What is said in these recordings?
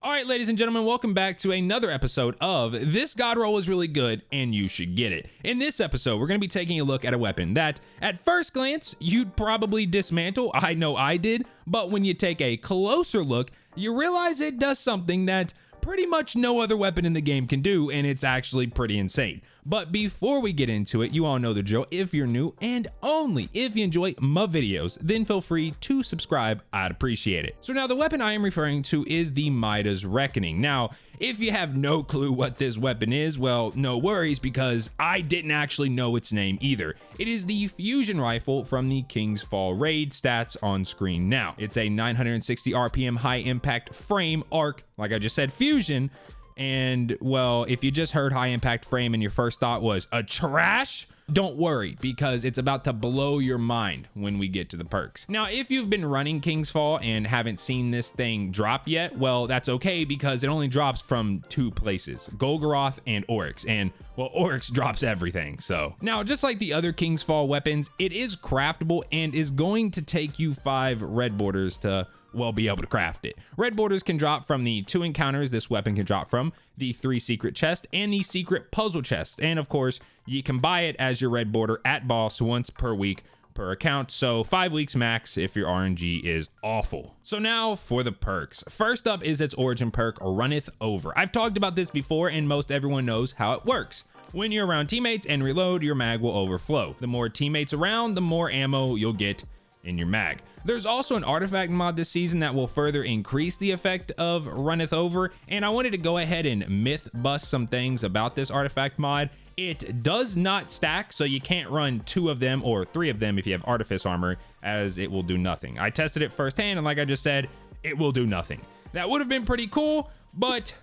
All right, ladies and gentlemen, welcome back to another episode of This God Roll is Really Good and You Should Get It. In this episode, we're going to be taking a look at a weapon that, at first glance, you'd probably dismantle. I know I did, but when you take a closer look, you realize it does something that pretty much no other weapon in the game can do, and it's actually pretty insane. But before we get into it, you all know the drill. If you're new, and only if you enjoy my videos, then feel free to subscribe. I'd appreciate it. So now the weapon I am referring to is the Midha's Reckoning. Now, if you have no clue what this weapon is, well, no worries, because I didn't actually know its name either. It is the fusion rifle from the King's Fall raid, stats on screen now. It's a 960 RPM high impact frame arc, like I just said, fusion. And well, if you just heard high impact frame and your first thought was a trash, don't worry, because it's about to blow your mind when we get to the perks. Now, if you've been running King's Fall and haven't seen this thing drop yet, well, that's okay, because it only drops from two places, Golgoroth and Oryx, and well, Oryx drops everything. So now, just like the other King's Fall weapons, it is craftable and is going to take you 5 red borders to be able to craft it. Red borders can drop from the 2 encounters this weapon can drop from, the 3 secret chest, and the secret puzzle chest. And of course, you can buy it as your red border at boss once per week per account, so 5 weeks max if your RNG is awful. So now for the perks. First up is its origin perk, Runneth Over. I've talked about this before and most everyone knows how it works. When you're around teammates and reload, your mag will overflow. The more teammates around, the more ammo you'll get in your mag. There's also an artifact mod this season that will further increase the effect of Runneth Over, and I wanted to go ahead and myth bust some things about this artifact mod. It does not stack, so you can't run 2 of them or 3 of them if you have artifice armor, as it will do nothing. I tested it firsthand, and like I just said, it will do nothing. That would have been pretty cool, but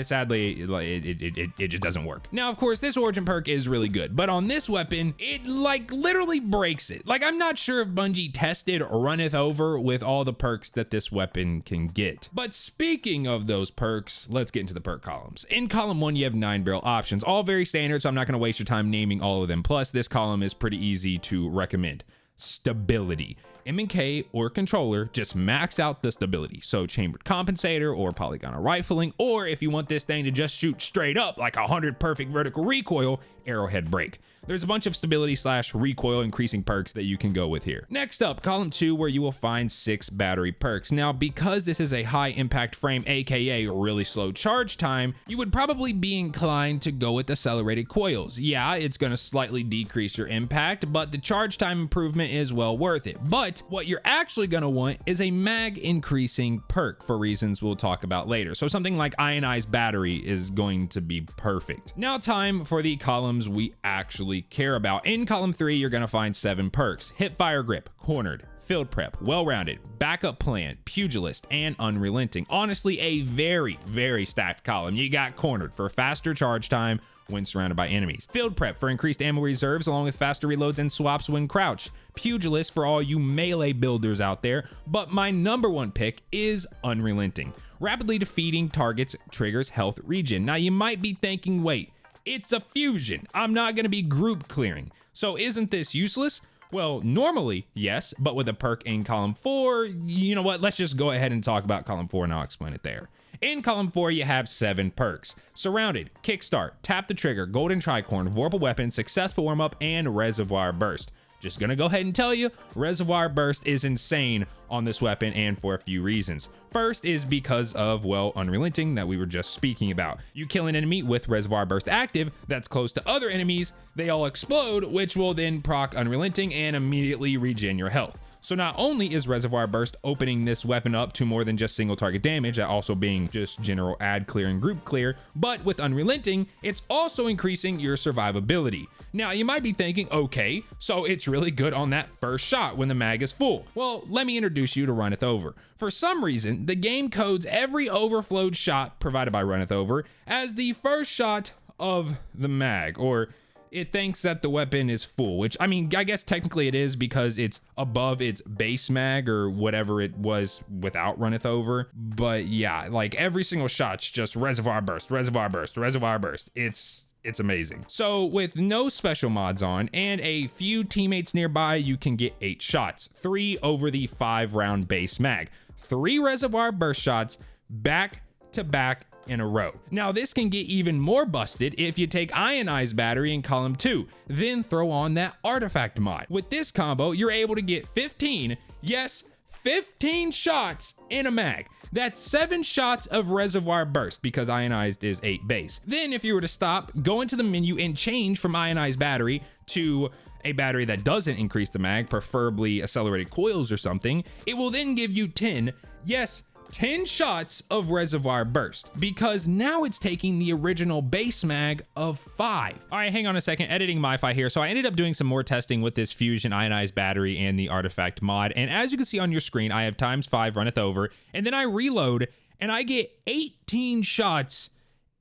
sadly, it just doesn't work. Now, of course, this origin perk is really good, but on this weapon, it literally breaks it. I'm not sure if Bungie tested Runneth Over with all the perks that this weapon can get. But speaking of those perks, let's get into the perk columns. In column 1, you have 9 barrel options, all very standard, so I'm not going to waste your time naming all of them. Plus, this column is pretty easy to recommend. Stability. M&K or controller, just max out the stability. So chambered compensator or polygonal rifling, or if you want this thing to just shoot straight up like 100 perfect vertical recoil, arrowhead break. There's a bunch of stability / recoil increasing perks that you can go with here. Next up, column 2, where you will find 6 battery perks. Now, because this is a high impact frame, aka really slow charge time, you would probably be inclined to go with accelerated coils. Yeah, it's going to slightly decrease your impact, but the charge time improvement is well worth it. But what you're actually going to want is a mag increasing perk for reasons we'll talk about later. So something like ionized battery is going to be perfect. Now, time for the columns we actually care about. In column 3, you're going to find 7 perks: hipfire grip, cornered, field prep, well-rounded, backup plan, pugilist, and unrelenting. Honestly, a very, very stacked column. You got cornered for faster charge time when surrounded by enemies, field prep for increased ammo reserves along with faster reloads and swaps when crouched, pugilist for all you melee builders out there, but my number 1 pick is unrelenting. Rapidly defeating targets triggers health regen. Now you might be thinking, wait, it's a fusion. I'm not going to be group clearing. So isn't this useless? Well, normally, yes, but with a perk in column 4, you know what? Let's just go ahead and talk about column 4 and I'll explain it there. In column 4, you have 7 perks: Surrounded, Kickstart, Tap the Trigger, Golden Tricorn, Vorpal Weapon, Successful Warm-Up, and Reservoir Burst. Just gonna go ahead and tell you, Reservoir Burst is insane on this weapon, and for a few reasons. First is because of, well, unrelenting that we were just speaking about. You kill an enemy with Reservoir Burst active that's close to other enemies, they all explode, which will then proc unrelenting and immediately regen your health. So not only is Reservoir Burst opening this weapon up to more than just single target damage, that also being just general ad clear and group clear, but with Unrelenting, it's also increasing your survivability. Now you might be thinking, okay, so it's really good on that first shot when the mag is full. Well, let me introduce you to Runneth Over. For some reason, the game codes every overflowed shot provided by Runneth Over as the first shot of the mag, or it thinks that the weapon is full, which, I mean, I guess technically it is because it's above its base mag or whatever it was without Runneth Over. But yeah, every single shot's just Reservoir Burst, Reservoir Burst, Reservoir Burst. It's amazing. So with no special mods on and a few teammates nearby, you can get 8 shots, 3 over the 5 round base mag, 3 Reservoir Burst shots back to back in a row. Now this can get even more busted if you take ionized battery in column 2, then throw on that artifact mod. With this combo, you're able to get 15, yes, 15 shots in a mag. That's 7 shots of reservoir burst because ionized is 8 base. Then if you were to stop, go into the menu and change from ionized battery to a battery that doesn't increase the mag, preferably accelerated coils or something, it will then give you 10, yes, 10 shots of reservoir burst, because now it's taking the original base mag of 5. All right, hang on a second, editing myfi here. So I ended up doing some more testing with this fusion ionized battery and the artifact mod. And as you can see on your screen, I have ×5 runneth over, and then I reload and I get 18 shots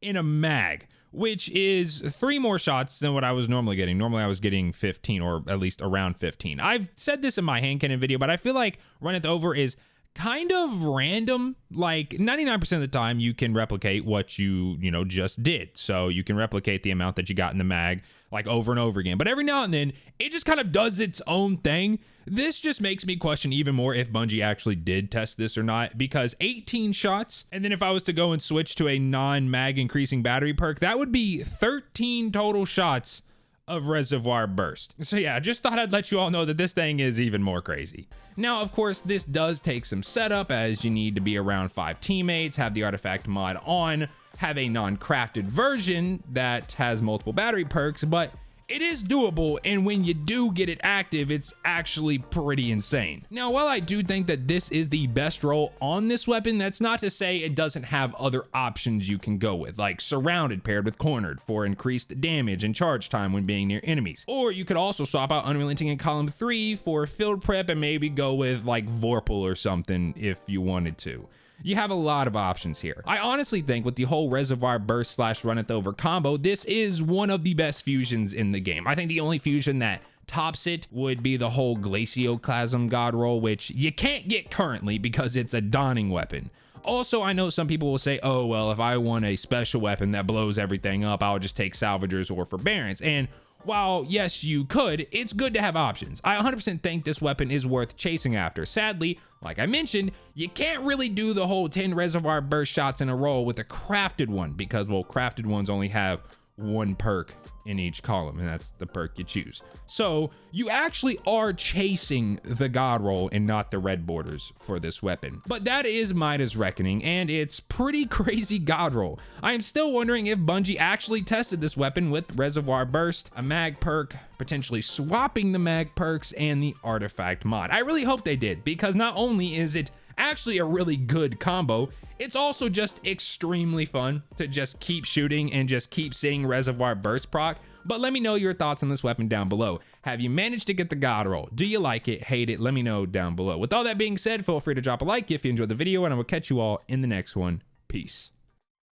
in a mag, which is 3 more shots than what I was normally getting. Normally I was getting 15, or at least around 15. I've said this in my hand cannon video, but I feel like runneth over is kind of random. Like 99% of the time you can replicate what you just did. So you can replicate the amount that you got in the mag like over and over again. But every now and then it just kind of does its own thing. This just makes me question even more if Bungie actually did test this or not, because 18 shots, and then if I was to go and switch to a non-mag increasing battery perk, that would be 13 total shots of reservoir burst. So yeah, just thought I'd let you all know that this thing is even more crazy. Now, of course, this does take some setup, as you need to be around 5 teammates, have the artifact mod on, have a non-crafted version that has multiple battery perks, but it is doable, and when you do get it active, it's actually pretty insane. Now, while I do think that this is the best role on this weapon, that's not to say it doesn't have other options you can go with, like surrounded paired with cornered for increased damage and charge time when being near enemies. Or you could also swap out unrelenting in column 3 for field prep and maybe go with like Vorpal or something if you wanted to. You have a lot of options here. I honestly think with the whole reservoir burst / runneth over combo, this is one of the best fusions in the game. I think the only fusion that tops it would be the whole Glacioclasm god roll, which you can't get currently because it's a dawning weapon. Also, I know some people will say, oh, well, if I want a special weapon that blows everything up, I'll just take Salvagers or Forbearance. And while yes, you could, it's good to have options. I 100% think this weapon is worth chasing after. Sadly, like I mentioned, you can't really do the whole 10 reservoir burst shots in a row with a crafted one because, well, crafted ones only have 1 perk in each column, and that's the perk you choose. So you actually are chasing the god roll and not the red borders for this weapon. But that is Midha's Reckoning, and it's pretty crazy god roll. I am still wondering if Bungie actually tested this weapon with reservoir burst, a mag perk, potentially swapping the mag perks, and the artifact mod. I really hope they did, because not only is it actually a really good combo, it's also just extremely fun to just keep shooting and just keep seeing reservoir burst proc. But let me know your thoughts on this weapon down below. Have you managed to get the god roll? Do you like it? Hate it? Let me know down below. With all that being said, feel free to drop a like if you enjoyed the video, and I will catch you all in the next one. Peace.